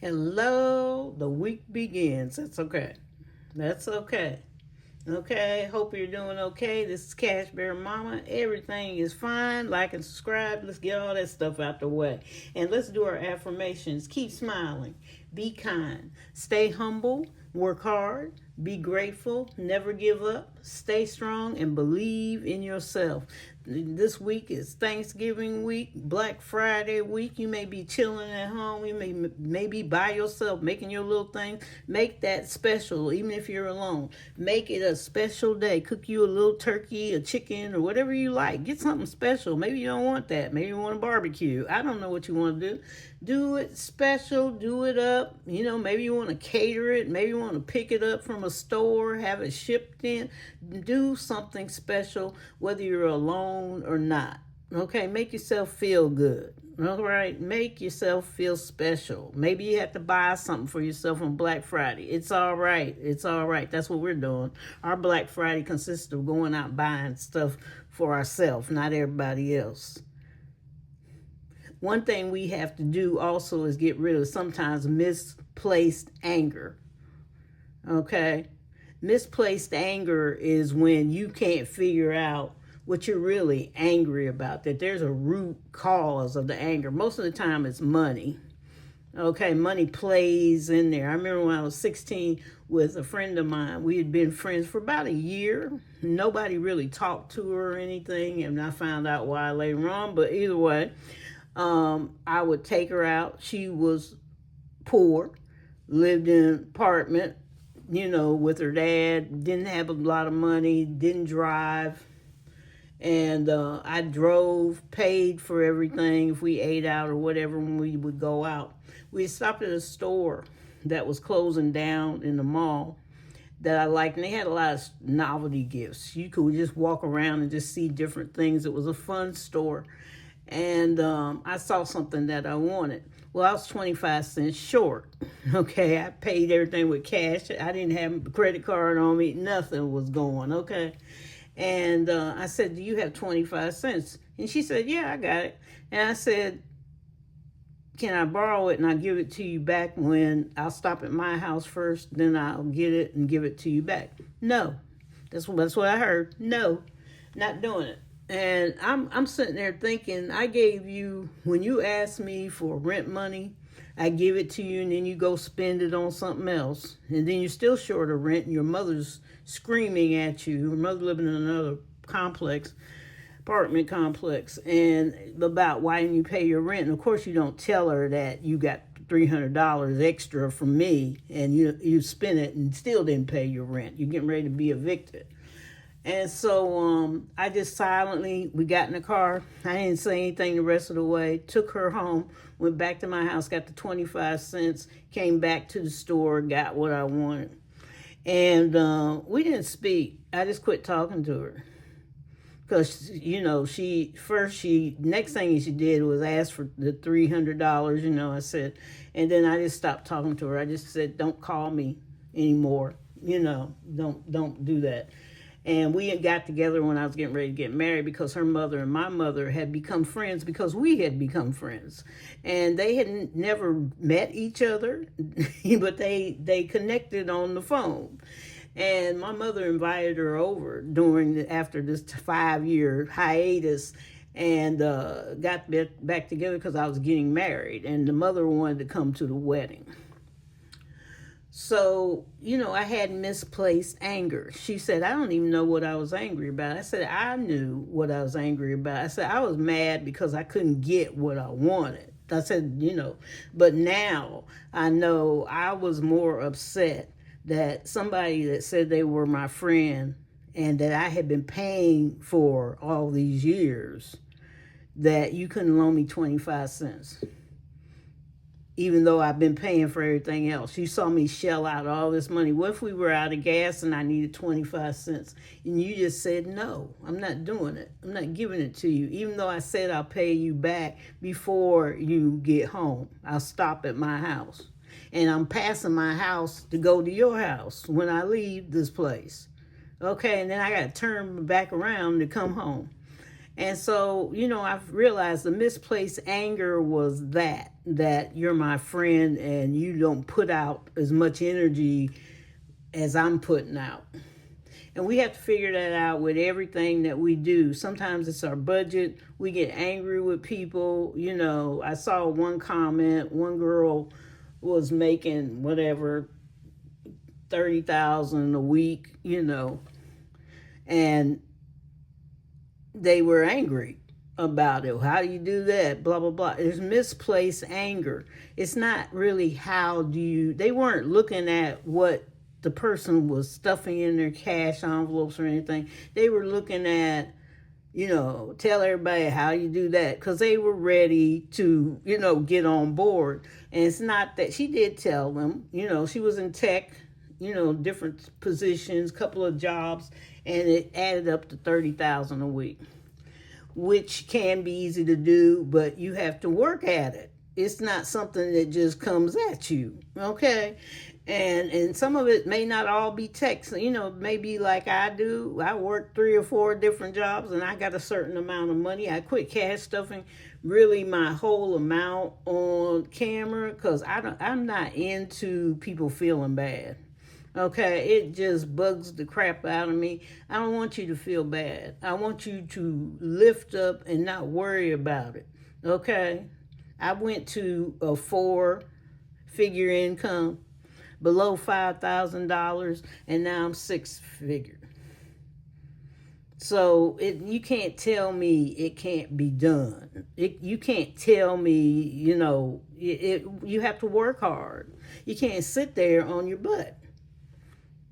Hello, the week begins. That's okay. That's okay. Okay, hope you're doing okay. This is Cash Bear Mama. Everything is fine. Like and subscribe. Let's get all that stuff out the way. And let's do our affirmations. Keep smiling. Be kind. Stay humble. Work hard. Be grateful. Never give up. Stay strong and believe in yourself. This week is Thanksgiving week, Black Friday week. You may be chilling at home. You may be by yourself, making your little thing. Make that special, even if you're alone. Make it a special day. Cook you a little turkey, a chicken, or whatever you like. Get something special. Maybe you don't want that. Maybe you want a barbecue. I don't know what you want to do. Do it special. Do it up. Maybe you want to cater it. Maybe you want to pick it up from a store, have it shipped in. Do something special, whether you're alone or not. Okay, make yourself feel good. All right, make yourself feel special. Maybe you have to buy something for yourself on Black Friday. It's all right. It's all right. That's what we're doing. Our Black Friday consists of going out buying stuff for ourselves, not everybody else. One thing we have to do also is get rid of sometimes misplaced anger. Okay? Misplaced anger is when you can't figure out what you're really angry about, that there's a root cause of the anger. Most of the time it's money. Okay, money plays in there. I remember when I was 16 with a friend of mine. We had been friends for about a year. Nobody really talked to her or anything, and I found out why later on. But either way, I would take her out. She was poor, lived in an apartment, with her dad, didn't have a lot of money, didn't drive. And I drove, paid for everything if we ate out or whatever when we would go out. We stopped at a store that was closing down in the mall that I liked, and they had a lot of novelty gifts. You could just walk around and just see different things. It was a fun store. And I saw something that I wanted. Well, I was 25 cents short. Okay, I paid everything with cash. I didn't have a credit card on me. Nothing was going, okay? And I said, do you have 25 cents? And she said, yeah, I got it. And I said, can I borrow it and I'll give it to you back when I'll stop at my house first, then I'll get it and give it to you back? No. That's what I heard. No, not doing it. And I'm sitting there thinking, I gave you, when you asked me for rent money, I give it to you and then you go spend it on something else. And then you're still short of rent and your mother's screaming at you. Her mother living in another apartment complex, and about why didn't you pay your rent? And of course you don't tell her that you got $300 extra from me and you spent it and still didn't pay your rent. You're getting ready to be evicted. And so I just silently, we got in the car. I didn't say anything the rest of the way. Took her home, went back to my house, got the 25 cents, came back to the store, got what I wanted. And we didn't speak. I just quit talking to her. Because, next thing she did was ask for the $300, I said, and then I just stopped talking to her. I just said, don't call me anymore. Don't do that. And we got together when I was getting ready to get married because her mother and my mother had become friends because we had become friends. And they had never met each other, but they connected on the phone. And my mother invited her over after this 5-year hiatus and got back together because I was getting married. And the mother wanted to come to the wedding. So, I had misplaced anger. She said, I don't even know what I was angry about. I said, I knew what I was angry about. I said, I was mad because I couldn't get what I wanted. I said, but now I know I was more upset that somebody that said they were my friend and that I had been paying for all these years, that you couldn't loan me 25 cents. Even though I've been paying for everything else. You saw me shell out all this money. What if we were out of gas and I needed 25 cents? And you just said, no, I'm not doing it. I'm not giving it to you. Even though I said I'll pay you back before you get home. I'll stop at my house. And I'm passing my house to go to your house when I leave this place. Okay, and then I got to turn back around to come home. And so, I've realized the misplaced anger was that. that you're my friend and you don't put out as much energy as I'm putting out. And we have to figure that out with everything that we do. Sometimes it's our budget. We get angry with people. You know, I saw one comment, one girl was making whatever, 30,000 a week, you know, and they were angry about it. How do you do that? Blah, blah, blah. There's misplaced anger. It's not really they weren't looking at what the person was stuffing in their cash envelopes or anything. They were looking at, you know, tell everybody how you do that, because they were ready to, you know, get on board. And it's not that she did tell them, you know, she was in tech, you know, different positions, couple of jobs, and it added up to 30,000 a week, which can be easy to do, but you have to work at it. It's not something that just comes at you, okay? And some of it may not all be tech. So, you know, maybe like I do. I work 3 or 4 different jobs, and I got a certain amount of money. I quit cash stuffing really my whole amount on camera because I'm not into people feeling bad. Okay, it just bugs the crap out of me. I don't want you to feel bad. I want you to lift up and not worry about it. Okay, I went to a 4-figure income, below $5,000, and now I'm 6-figure. So you can't tell me it can't be done. You can't tell me, you know, you have to work hard. You can't sit there on your butt.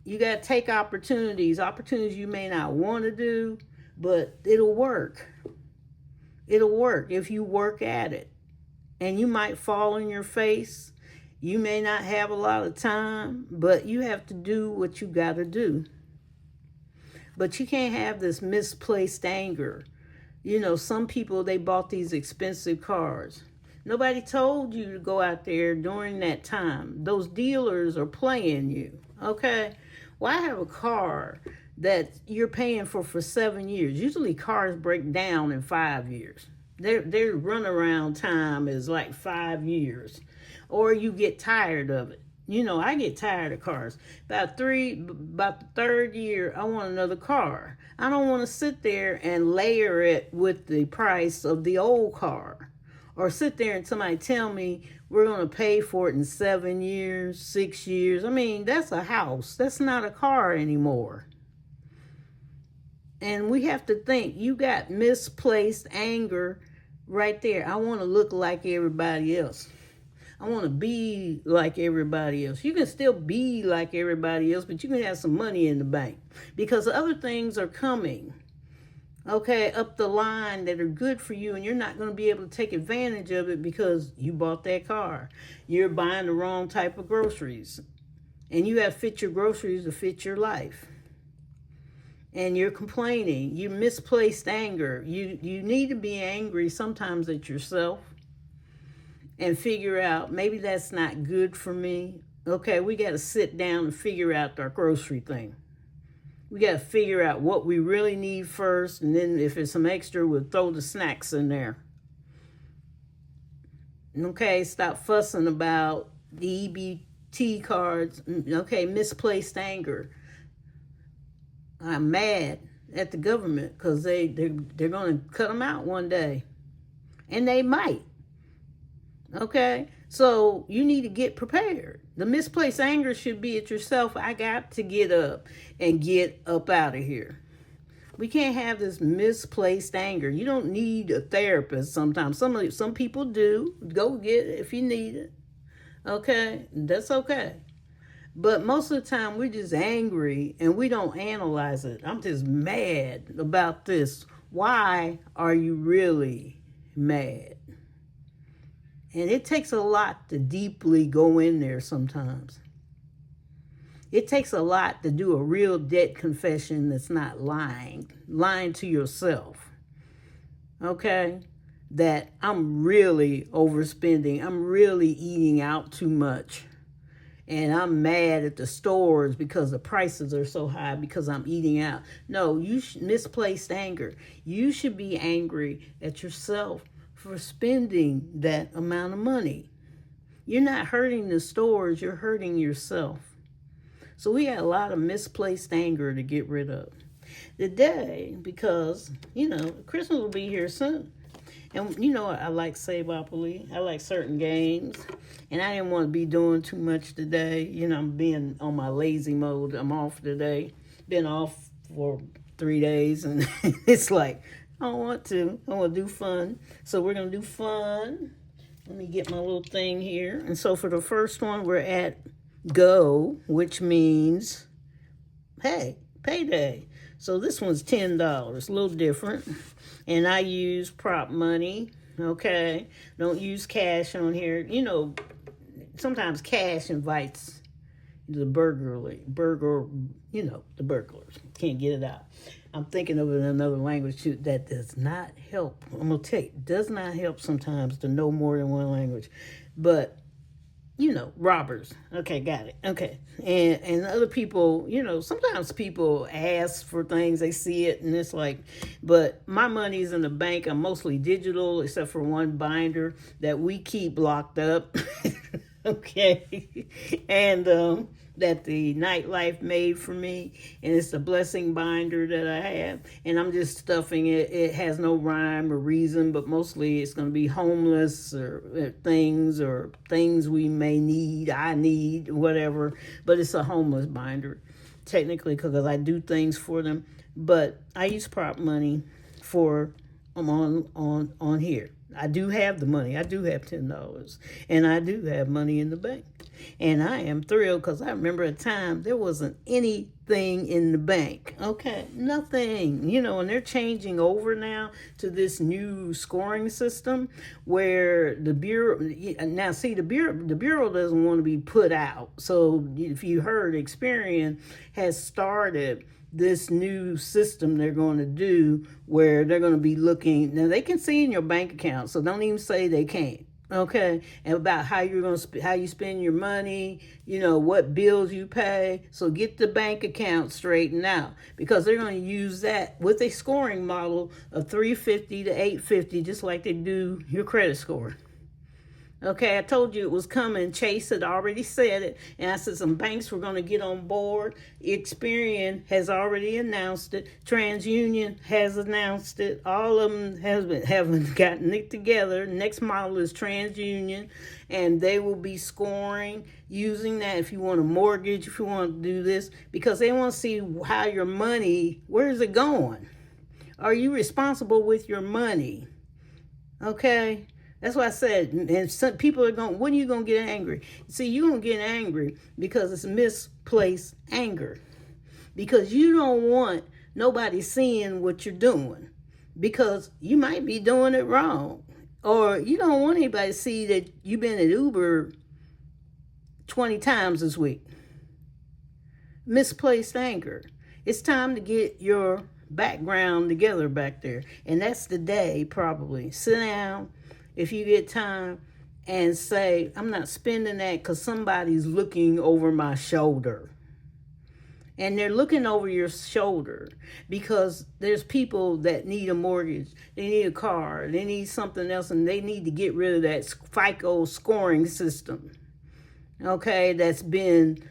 You got to take opportunities you may not want to do, but it'll work. It'll work if you work at it. And you might fall on your face. You may not have a lot of time, but you have to do what you got to do. But you can't have this misplaced anger. You know, some people, they bought these expensive cars. Nobody told you to go out there during that time. Those dealers are playing you, okay? Well, I have a car that you're paying for 7 years. Usually cars break down in 5 years. Their runaround time is like 5 years. Or you get tired of it. You know, I get tired of cars. About the third year, I want another car. I don't want to sit there and layer it with the price of the old car. Or sit there and somebody tell me we're going to pay for it in 7 years, 6 years. I mean, that's a house. That's not a car anymore. And we have to think, you got misplaced anger right there. I want to look like everybody else. I want to be like everybody else. You can still be like everybody else, but you can have some money in the bank because other things are coming, okay, up the line that are good for you, and you're not going to be able to take advantage of it because you bought that car. You're buying the wrong type of groceries, and you have to fit your groceries to fit your life. And you're complaining. You misplaced anger. You need to be angry sometimes at yourself and figure out, maybe that's not good for me. Okay, we got to sit down and figure out our grocery thing. We got to figure out what we really need first, and then if it's some extra, we'll throw the snacks in there. Okay, stop fussing about the EBT cards. Okay, misplaced anger. I'm mad at the government because they're going to cut them out one day. And they might. Okay, so you need to get prepared. The misplaced anger should be at yourself. I got to get up and get up out of here. We can't have this misplaced anger. You don't need a therapist sometimes. Some people do. Go get it if you need it. Okay, that's okay. But most of the time, we're just angry and we don't analyze it. I'm just mad about this. Why are you really mad? And it takes a lot to deeply go in there sometimes. It takes a lot to do a real debt confession that's not lying to yourself. Okay? That I'm really overspending. I'm really eating out too much. And I'm mad at the stores because the prices are so high because I'm eating out. No, misplaced anger. You should be angry at yourself for spending that amount of money. You're not hurting the stores, you're hurting yourself. So we got a lot of misplaced anger to get rid of today because, Christmas will be here soon. And I like Savopoly. I like certain games. And I didn't want to be doing too much today. I'm being on my lazy mode. I'm off today. Been off for 3 days. And it's like, I don't want to. I want to do fun. So we're going to do fun. Let me get my little thing here. And so for the first one, we're at Go, which means, hey, payday. So this one's $10, a little different. And I use prop money, okay? Don't use cash on here. Sometimes cash invites the burglars. Can't get it out. I'm thinking of it in another language too. That does not help. I'm going to tell you, it does not help sometimes to know more than one language. But robbers. Okay, got it. Okay. And other people, sometimes people ask for things, they see it, and it's like, but my money's in the bank. I'm mostly digital, except for one binder that we keep locked up. Okay. And that the nightlife made for me, and it's the blessing binder that I have, and I'm just stuffing it. It has no rhyme or reason, but mostly it's going to be homeless or things we may need, I need, whatever, but it's a homeless binder technically because I do things for them. But I use prop money for on here. I do have the money. I do have $10, and I do have money in the bank. And I am thrilled because I remember a time there wasn't anything in the bank. Okay, nothing. And they're changing over now to this new scoring system where the bureau. Now, see, the bureau doesn't want to be put out. So if you heard, Experian has started this new system they're going to do where they're going to be looking. Now, they can see in your bank account, so don't even say they can't. Okay, and about how you're going to how you spend your money, what bills you pay. So get the bank account straightened out because they're going to use that with a scoring model of 350 to 850, just like they do your credit score. Okay, I told you it was coming. Chase had already said it, and I said some banks were going to get on board. Experian has already announced it. TransUnion has announced it. All of them haven't gotten it together. Next model is TransUnion, and they will be scoring using that if you want a mortgage, if you want to do this, because they want to see how your money, where is it going? Are you responsible with your money? Okay? That's why I said, and some people are going, when are you going to get angry? See, you're going to get angry because it's misplaced anger. Because you don't want nobody seeing what you're doing. Because you might be doing it wrong. Or you don't want anybody to see that you've been at Uber 20 times this week. Misplaced anger. It's time to get your background together back there. And that's the day, probably. Sit down. If you get time, and say, I'm not spending that because somebody's looking over my shoulder. And they're looking over your shoulder because there's people that need a mortgage. They need a car. They need something else, and they need to get rid of that FICO scoring system. Okay, that's been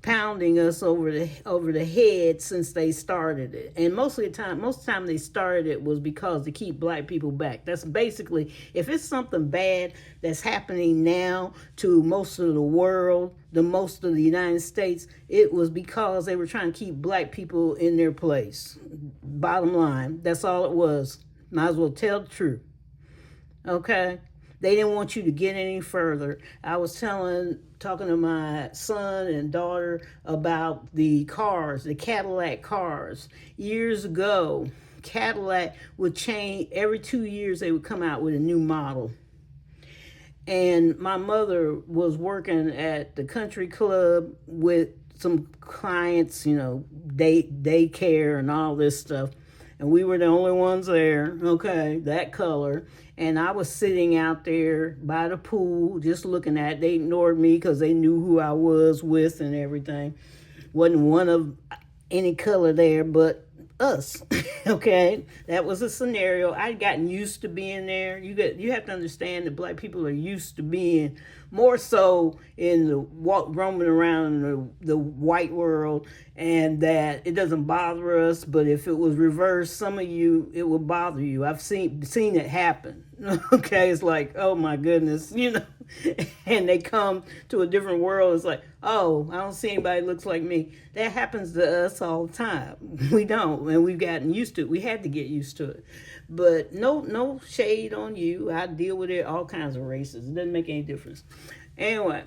pounding us over the head since they started it. And most of the time they started it was because to keep black people back. That's basically, if it's something bad that's happening now to most of the world, most of the United States, it was because they were trying to keep black people in their place. Bottom line, that's all it was. Might as well tell the truth. Okay? They didn't want you to get any further. I was talking to my son and daughter about the cars, the Cadillac cars. Years ago, Cadillac would change, every 2 years they would come out with a new model. And my mother was working at the country club with some clients, daycare and all this stuff. And we were the only ones there, okay, that color. And I was sitting out there by the pool, just looking at it. They ignored me because they knew who I was with and everything. Wasn't one of any color there, but us. Okay, that was a scenario. I'd gotten used to being there. You have to understand that black people are used to being more so in the roaming around in the white world, and that it doesn't bother us. But if it was reversed, some of you, it would bother you. I've seen it happen. Okay, it's like, oh my goodness, and they come to a different world. It's like, oh, I don't see anybody that looks like me. That happens to us all the time. We don't, and we've gotten used to it. We had to get used to it. But no shade on you. I deal with it, all kinds of races. It doesn't make any difference. Anyway,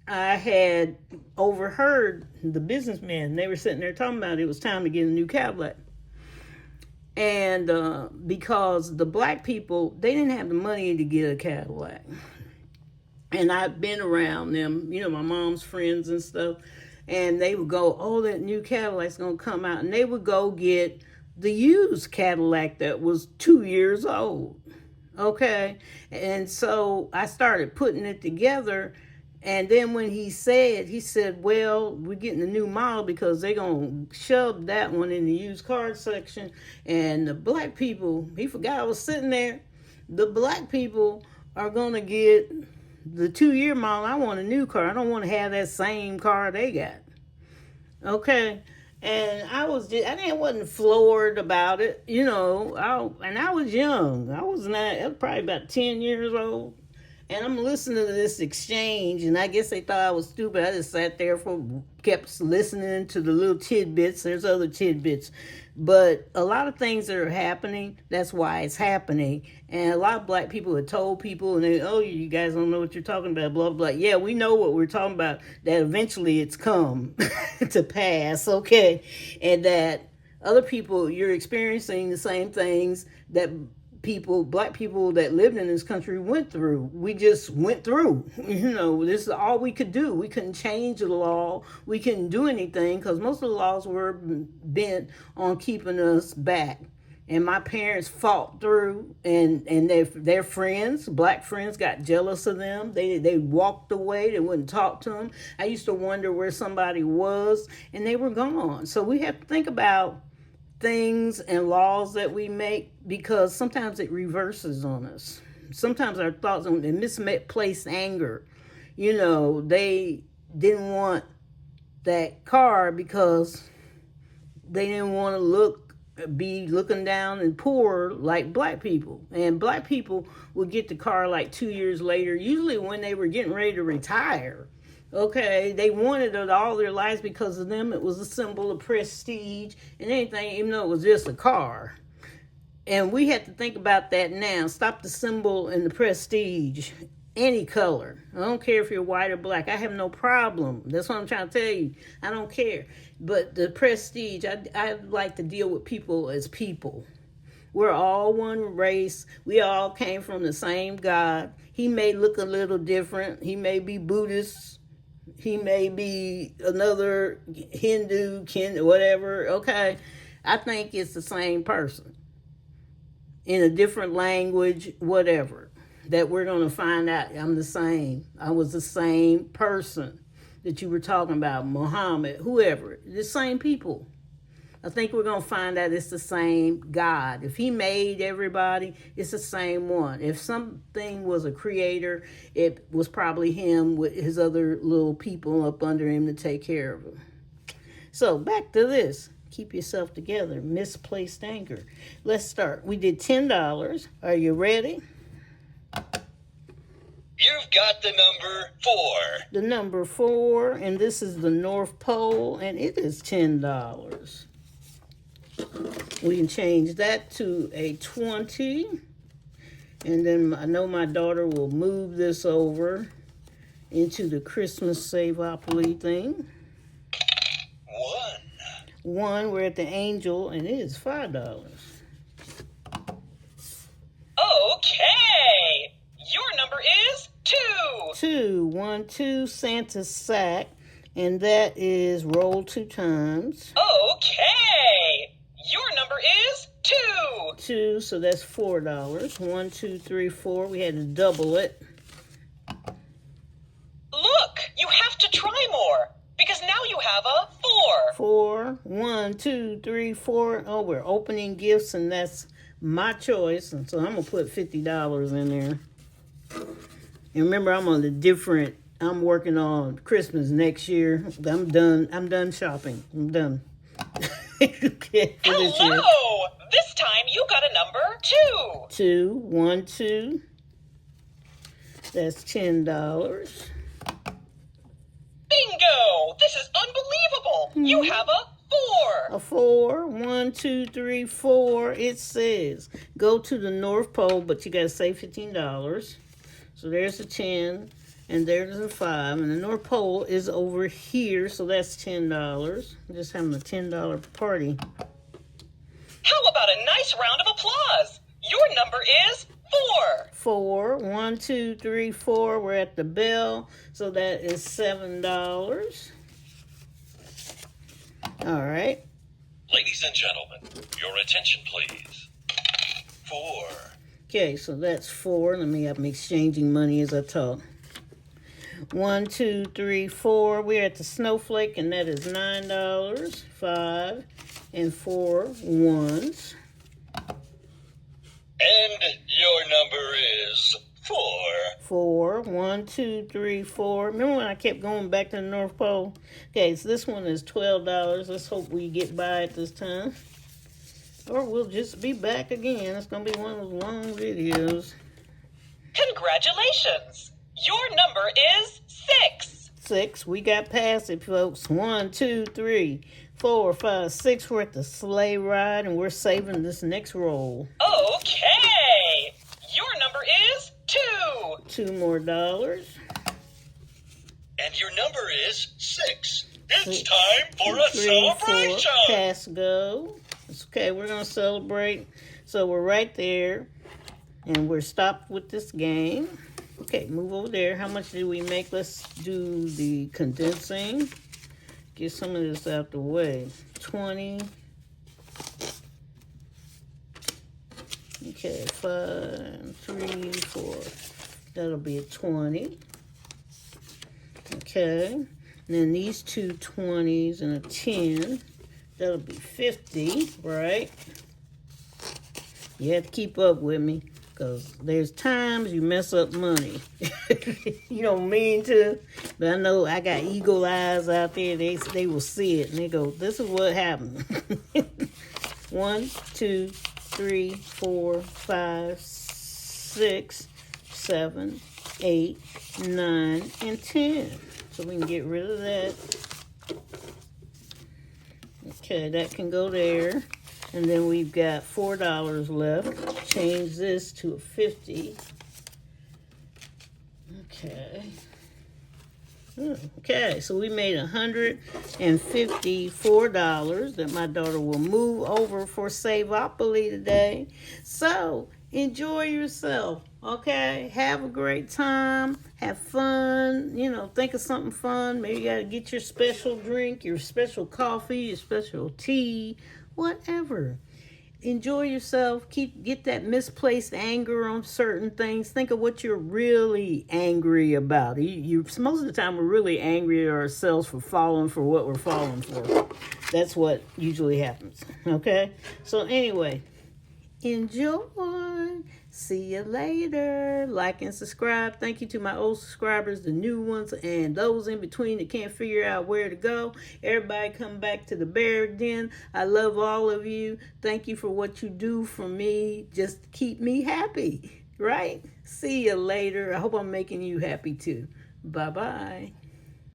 I had overheard the businessmen. They were sitting there talking about it was time to get a new Cadillac. And because the black people, they didn't have the money to get a Cadillac. And I've been around them, my mom's friends and stuff. And they would go, oh, that new Cadillac's going to come out. And they would go get the used Cadillac that was 2 years old. Okay? And so I started putting it together. And then when he said, well, we're getting a new model because they're going to shove that one in the used car section. And the black people, he forgot I was sitting there. The black people are going to get the 2-year model. I want a new car. I don't want to have that same car they got. Okay. And I wasn't floored about it, and I was young. I was probably about 10 years old. And I'm listening to this exchange, and I guess they thought I was stupid. I just sat there kept listening to the little tidbits. There's other tidbits. But a lot of things that are happening, that's why it's happening. And a lot of black people have told people, and you guys don't know what you're talking about, blah, blah. Yeah, we know what we're talking about, that eventually it's come to pass, okay? And that other people, you're experiencing the same things that black people that lived in this country went through. We just went through. This is all we could do. We couldn't change the law. We couldn't do anything because most of the laws were bent on keeping us back. And my parents fought through, and their friends, black friends, got jealous of them. They walked away. They wouldn't talk to them. I used to wonder where somebody was, and they were gone. So we have to think about things and laws that we make, because sometimes it reverses on us. Sometimes our thoughts on misplaced anger. They didn't want that car because they didn't want to be looking down and poor like black people. And black people would get the car like 2 years later, usually when they were getting ready to retire. Okay, they wanted it all their lives because of them. It was a symbol of prestige and anything, even though it was just a car. And we have to think about that now. Stop the symbol and the prestige. Any color. I don't care if you're white or black. I have no problem. That's what I'm trying to tell you. I don't care. But the prestige, I like to deal with people as people. We're all one race. We all came from the same God. He may look a little different. He may be Buddhist. He may be another Hindu, whatever. Okay. I think it's the same person in a different language, whatever, that we're going to find out I'm the same. I was the same person that you were talking about, Muhammad, whoever, the same people. I think we're going to find out it's the same God. If he made everybody, it's the same one. If something was a creator, it was probably him with his other little people up under him to take care of him. So back to this. Keep yourself together. Misplaced anger. Let's start. We did $10. Are you ready? You've got the number 4. The number 4, and this is the North Pole, and it is $10. We can change that to a 20. And then I know my daughter will move this over into the Christmas Save-Opoly thing. 1, we're at the Angel, and it is $5. Okay! Your number is 2. 1, 2, Santa's sack, and that is roll 2 times. Okay! Your number is 2. 2, so that's $4. 1, 2, 3, 4. We had to double it. Look, you have to try more, because now you have a 4. 1, 2, 3, 4. Oh, we're opening gifts, and that's my choice. And so I'm going to put $50 in there. And remember, I'm working on Christmas next year. I'm done shopping. I'm done. Okay, for this year. Hello! This time you got a number 2. 2. 1, 2. That's $10. Bingo! This is unbelievable! You have a 4. A 4. 1, 2, 3, 4. It says go to the North Pole, but you got to save $15. So there's a 10, and there's a 5, and the North Pole is over here, so that's $10. Just having a $10 party. How about a nice round of applause? Your number is 4. 4. 1, 2, 3, 4. We're at the bell, so that is $7. All right. Ladies and gentlemen, your attention please. 4. Okay, so that's 4. I'm exchanging money as I talk. 1, 2, 3, 4. We're at the snowflake, and that is $9. 5 and 4 ones. And your number is 4. 4. 1, 2, 3, 4. Remember when I kept going back to the North Pole? Okay, so this one is $12. Let's hope we get by it this time. Or we'll just be back again. It's going to be one of those long videos. Congratulations! Your number is 6. 6. We got past it, folks. 1, 2, 3, 4, 5, 6. We're at the sleigh ride, and we're saving this next roll. Okay! Your number is 2. 2 more dollars. And your number is 6. It's 6, time for 2, a 3, celebration. 4. Pass go. It's okay, we're going to celebrate. So we're right there, and we're stopped with this game. Okay, move over there. How much did we make? Let's do the condensing. Get some of this out the way. 20. Okay, 5, 3, 4. That'll be a 20. Okay. And then these two 20s and a 10. That'll be 50, right? You have to keep up with me, because there's times you mess up money. You don't mean to, but I know I got eagle eyes out there. They will see it, and they go, this is what happened. 1, 2, 3, 4, 5, 6, 7, 8, 9, and 10. So we can get rid of that. Okay, that can go there. And then we've got $4 left. Change this to a 50. Okay. Okay, so we made $154 that my daughter will move over for Savopoly today. So enjoy yourself, okay? Have a great time. Have fun. You know, think of something fun. Maybe you got to get your special drink, your special coffee, your special tea, whatever. Enjoy yourself. Get that misplaced anger on certain things. Think of what you're really angry about. Most of the time we're really angry at ourselves for falling for what we're falling for. That's what usually happens. Okay? So anyway, enjoy. See you later. Like and subscribe. Thank you to my old subscribers, the new ones, and those in between that can't figure out where to go. Everybody come back to the bear den. I love all of you. Thank you for what you do for me. Just keep me happy, right? See you later. I hope I'm making you happy too. Bye-bye.